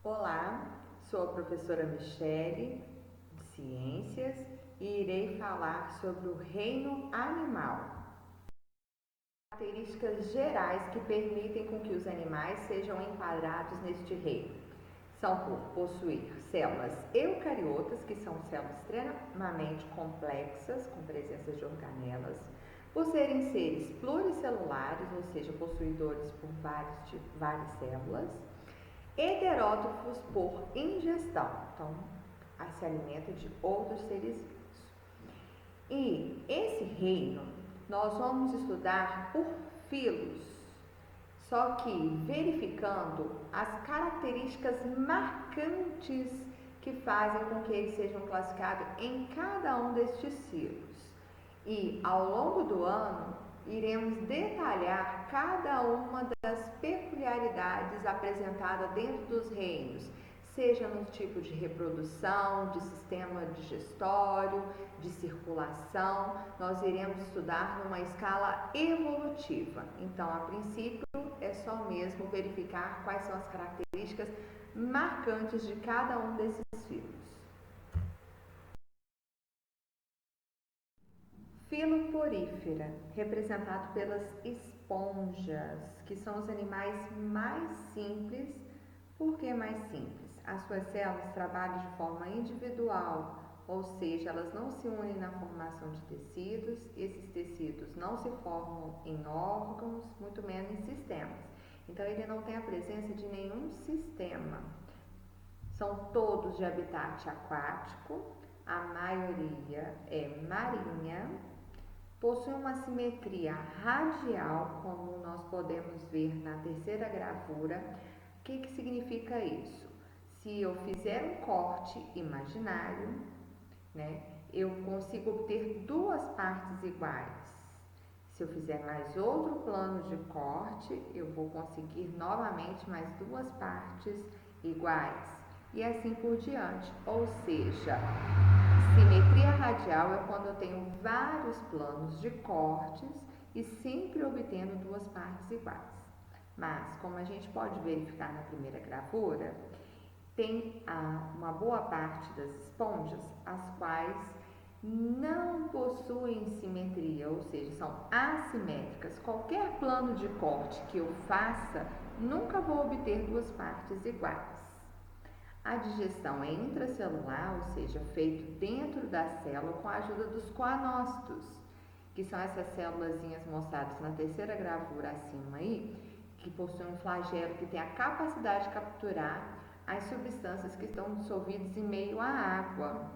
Olá, sou a professora Michele, de Ciências, e irei falar sobre o reino animal. Características gerais que permitem com que os animais sejam enquadrados neste reino. São por possuir células eucariotas, que são células extremamente complexas, com presença de organelas, por serem seres pluricelulares, ou seja, possuidores por várias células, heterótrofos por ingestão, então se alimenta de outros seres vivos. E esse reino nós vamos estudar por filos, só que verificando as características marcantes que fazem com que eles sejam classificados em cada um destes filos. E ao longo do ano iremos detalhar cada uma das peculiaridades apresentadas dentro dos reinos, seja no tipo de reprodução, de sistema digestório, de circulação. Nós iremos estudar numa escala evolutiva. Então, a princípio, é só mesmo verificar quais são as características marcantes de cada um desses filos. Filo porífera, representado pelas esponjas, que são os animais mais simples. Por que mais simples? As suas células trabalham de forma individual, ou seja, elas não se unem na formação de tecidos, esses tecidos não se formam em órgãos, muito menos em sistemas. Então, ele não tem a presença de nenhum sistema. São todos de habitat aquático, a maioria é marinha, possui uma simetria radial, como nós podemos ver na terceira gravura. O que significa isso? Se eu fizer um corte imaginário, eu consigo obter duas partes iguais. Se eu fizer mais outro plano de corte, eu vou conseguir novamente mais duas partes iguais. E assim por diante. Ou seja, simetria radial é quando eu tenho vários planos de cortes e sempre obtendo duas partes iguais. Mas, como a gente pode verificar na primeira gravura, tem uma boa parte das esponjas as quais não possuem simetria, ou seja, são assimétricas. Qualquer plano de corte que eu faça, nunca vou obter duas partes iguais. A digestão é intracelular, ou seja, feito dentro da célula com a ajuda dos coanócitos, que são essas célulazinhas mostradas na terceira gravura acima aí, que possuem um flagelo que tem a capacidade de capturar as substâncias que estão dissolvidas em meio à água.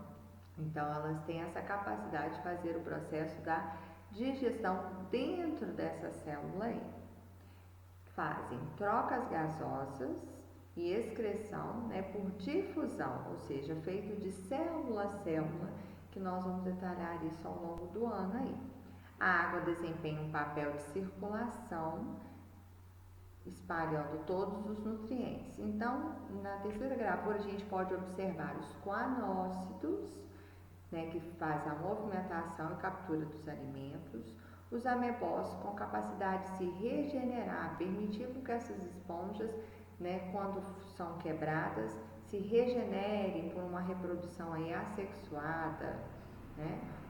Então, elas têm essa capacidade de fazer o processo da digestão dentro dessa célula aí. Fazem trocas gasosas e excreção, por difusão, ou seja, feito de célula a célula, que nós vamos detalhar isso ao longo do ano aí. A água desempenha um papel de circulação, espalhando todos os nutrientes. Então, na terceira gravura, a gente pode observar os coanócitos, que faz a movimentação e captura dos alimentos, os amebócitos com capacidade de se regenerar, permitindo que essas esponjas, quando são quebradas, se regenerem por uma reprodução aí assexuada,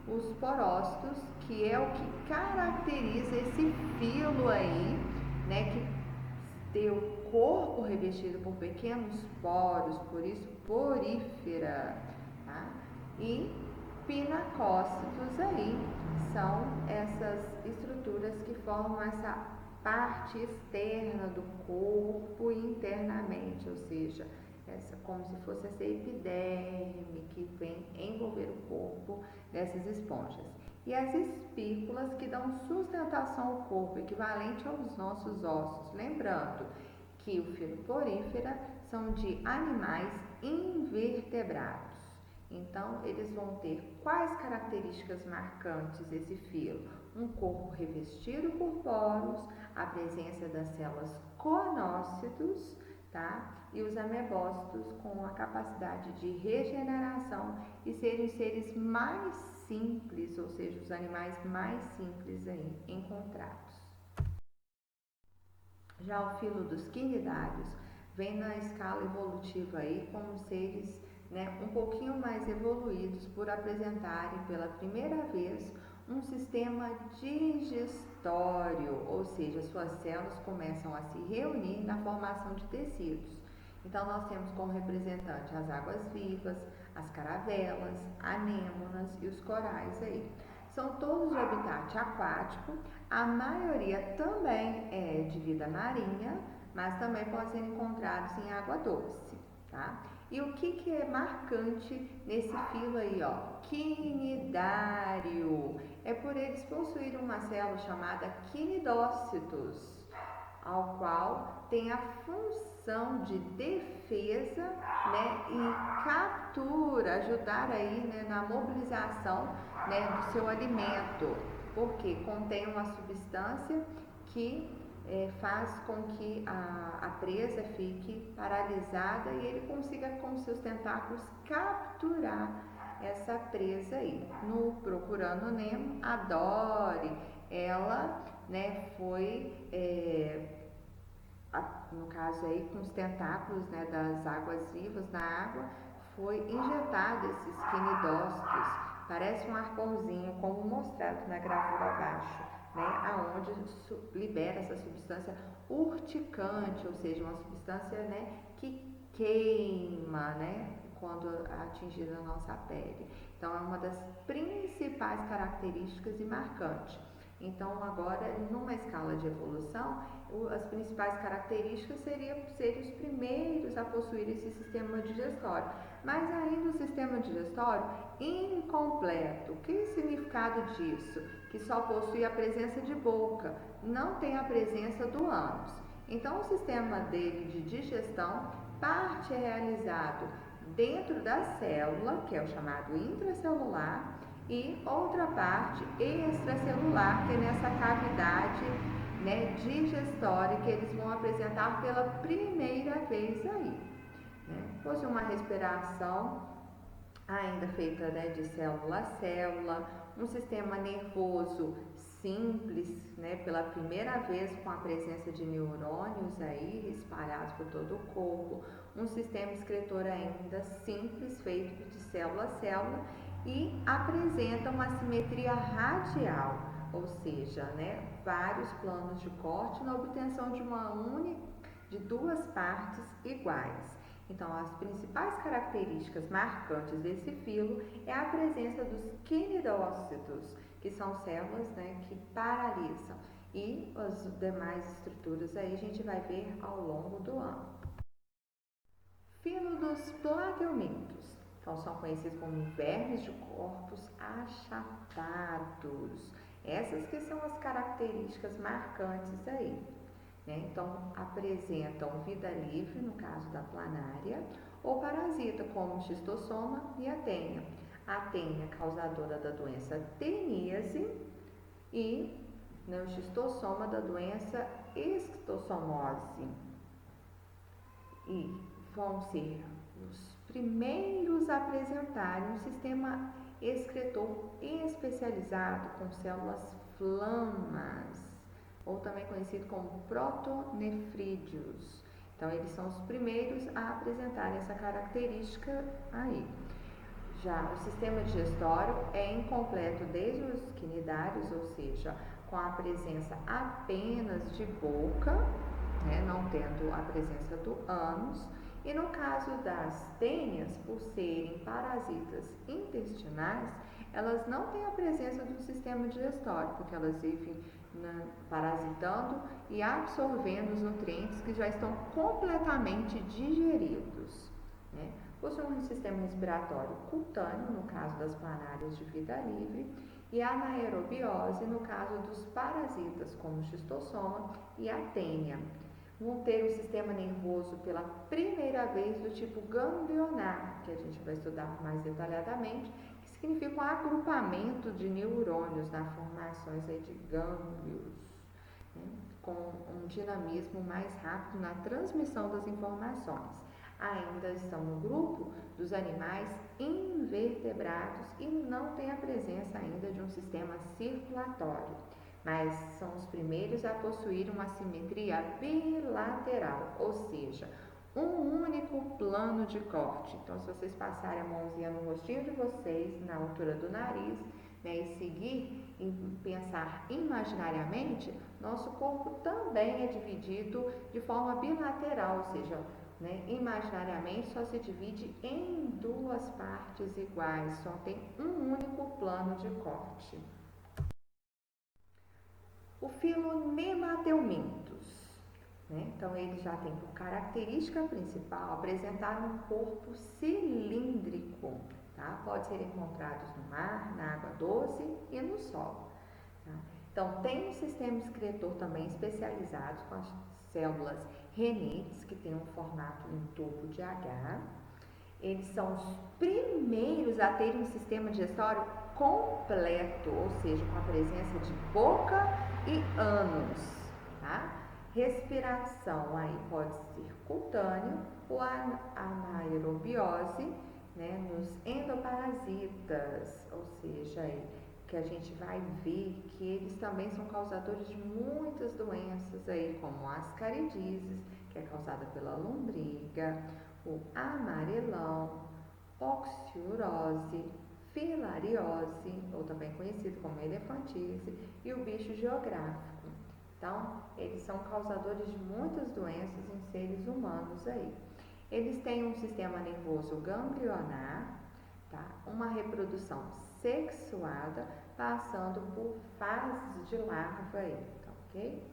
Os porócitos, que é o que caracteriza esse filo aí, que tem o corpo revestido por pequenos poros, por isso porífera, tá? E pinacócitos aí são essas estruturas que formam essa parte externa do corpo internamente, ou seja, como se fosse essa epiderme que vem envolver o corpo dessas esponjas. E as espículas que dão sustentação ao corpo, equivalente aos nossos ossos. Lembrando que o filo porífera são de animais invertebrados. Então, eles vão ter quais características marcantes desse filo? Um corpo revestido por poros, a presença das células coanócitos, e os amebócitos com a capacidade de regeneração e serem os seres mais simples, ou seja, os animais mais simples aí encontrados. Já o filo dos quinidários vem na escala evolutiva aí como seres, né, um pouquinho mais evoluídos por apresentarem pela primeira vez um sistema digestório, ou seja, suas células começam a se reunir na formação de tecidos. Então, nós temos como representante as águas-vivas, as caravelas, anêmonas e os corais aí. São todos de habitat aquático, a maioria também é de vida marinha, mas também podem ser encontrados em água doce, tá? E o que é marcante nesse filo aí, ó? Quinidário. É por eles possuírem uma célula chamada quinidócitos, ao qual tem a função de defesa, né, e captura, ajudar aí, né, na mobilização, né, do seu alimento, porque contém uma substância que faz com que a presa fique paralisada e ele consiga com seus tentáculos capturar essa presa aí. No Procurando Nemo, a Dory, ela, né, foi no caso aí com os tentáculos, né, das águas vivas na água, foi injetado esses quinidócitos, parece um arpãozinho, como mostrado na gravura abaixo, né, aonde libera essa substância urticante, ou seja, uma substância, né, que queima, né, quando atingida a nossa pele. Então, é uma das principais características e marcantes. Então, agora, numa escala de evolução, as principais características seriam ser os primeiros a possuir esse sistema digestório. Mas ainda o sistema digestório incompleto. Que é o significado disso? Que só possui a presença de boca, não tem a presença do ânus. Então, o sistema dele de digestão, parte é realizado dentro da célula, que é o chamado intracelular, e outra parte extracelular, que é nessa cavidade, né, digestória que eles vão apresentar pela primeira vez aí. Né? Possui uma respiração ainda feita, né, de célula a célula, um sistema nervoso simples, né, pela primeira vez com a presença de neurônios aí espalhados por todo o corpo, um sistema excretor ainda simples feito de célula a célula e apresenta uma simetria radial, ou seja, né, vários planos de corte na obtenção de duas partes iguais. Então, as principais características marcantes desse filo é a presença dos quinidócitos, que são células, né, que paralisam, e as demais estruturas aí a gente vai ver ao longo do ano. Filo dos plateumintos. Então, são conhecidos como vermes de corpos achatados. Essas que são as características marcantes aí. Né? Então, apresentam vida livre, no caso da planária, ou parasita, como o xistossoma e a tênia. A tênia causadora da doença teníase e, né, o xistossoma da doença esquistossomose. E vão ser os primeiros a apresentarem um sistema excretor especializado com células flamas, ou também conhecido como protonefrídeos. Então, eles são os primeiros a apresentar essa característica aí. Já o sistema digestório é incompleto desde os quinidários, ou seja, com a presença apenas de boca, né, não tendo a presença do ânus. E no caso das tênias, por serem parasitas intestinais, elas não têm a presença do sistema digestório, porque elas vivem parasitando e absorvendo os nutrientes que já estão completamente digeridos. Né? Possui um sistema respiratório cutâneo, no caso das planárias de vida livre, e a anaerobiose, no caso dos parasitas, como o xistossoma e a tênia. Vão ter um sistema nervoso pela primeira vez do tipo ganglionar, que a gente vai estudar mais detalhadamente, que significa um agrupamento de neurônios na formações aí de gânglios, né, com um dinamismo mais rápido na transmissão das informações. Ainda estão no grupo dos animais invertebrados e não tem a presença ainda de um sistema circulatório, mas são os primeiros a possuir uma simetria bilateral, ou seja, um único plano de corte. Então, se vocês passarem a mãozinha no rostinho de vocês, na altura do nariz, né, e seguir e pensar imaginariamente, nosso corpo também é dividido de forma bilateral, ou seja, né, imaginariamente só se divide em duas partes iguais, só tem um único plano de corte. O filo Nemateumintus, né? Então, ele já tem por característica principal apresentar um corpo cilíndrico, tá? Pode ser encontrados no mar, na água doce e no solo. Tá? Então, tem um sistema excretor também especializado com as células renentes, que tem um formato em tubo de H. Eles são os primeiros a terem um sistema digestório completo, ou seja, com a presença de boca e ânus, tá? Respiração aí pode ser cutâneo ou anaerobiose, né, nos endoparasitas, ou seja, aí, que a gente vai ver que eles também são causadores de muitas doenças aí, como ascaridizes, que é causada pela lombriga, o amarelão, oxiurose, filariose, ou também conhecido como elefantise, e o bicho geográfico. Então, eles são causadores de muitas doenças em seres humanos aí. Eles têm um sistema nervoso ganglionar, tá? Uma reprodução sexuada, passando por fases de larva aí, tá ok?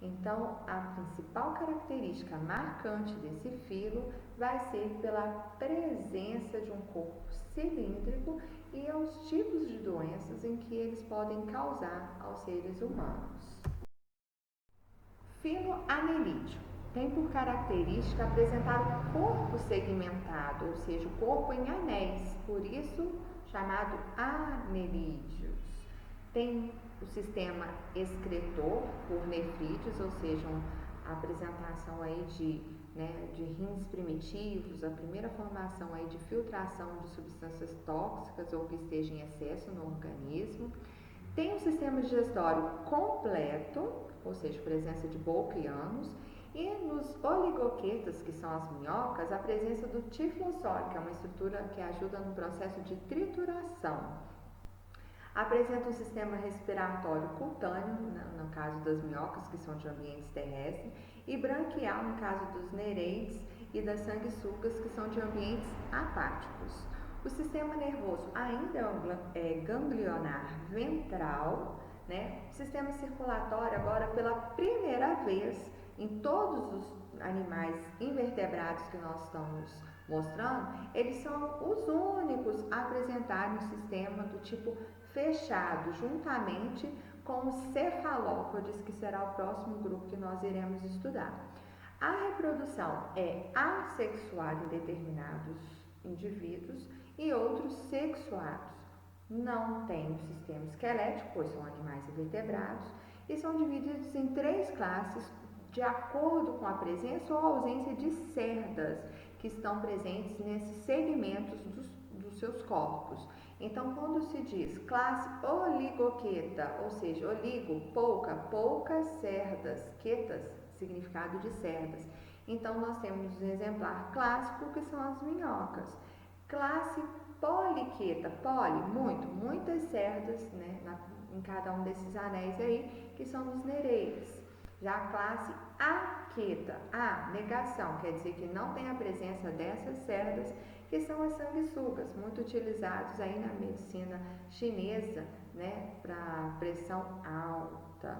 Então, a principal característica marcante desse filo vai ser pela presença de um corpo cilíndrico e aos tipos de doenças em que eles podem causar aos seres humanos. Filo Annelídeo tem por característica apresentar o corpo segmentado, ou seja, o corpo em anéis, por isso chamado anelídeos. Tem o sistema excretor por nefrídeos, ou seja, a apresentação aí de rins primitivos, a primeira formação aí de filtração de substâncias tóxicas ou que estejam em excesso no organismo. Tem um sistema digestório completo, ou seja, presença de boca e ânus, e nos oligoquetas, que são as minhocas, a presença do tiflossório, que é uma estrutura que ajuda no processo de trituração. Apresenta um sistema respiratório cutâneo, no caso das minhocas, que são de ambientes terrestres, e branquial, no caso dos nereides e das sanguessugas, que são de ambientes aquáticos. O sistema nervoso ainda é ganglionar ventral, né? O sistema circulatório, agora pela primeira vez em todos os animais invertebrados que nós estamos mostrando, eles são os únicos a apresentarem um sistema do tipo fechado, juntamente com os cefalópodes, que será o próximo grupo que nós iremos estudar. A reprodução é assexuada em determinados indivíduos e outros sexuados. Não tem um sistema esquelético, pois são animais invertebrados, e são divididos em 3 classes de acordo com a presença ou ausência de cerdas que estão presentes nesses segmentos dos seus corpos. Então, quando se diz classe oligoqueta, ou seja, oligo, poucas cerdas, quetas, significado de cerdas. Então, nós temos um exemplar clássico, que são as minhocas. Classe poliqueta, muitas cerdas, né, em cada um desses anéis aí, que são os nereides. Já a classe aqueta, negação, quer dizer que não tem a presença dessas cerdas, que são as sanguessugas, muito utilizados aí na medicina chinesa, né, para pressão alta.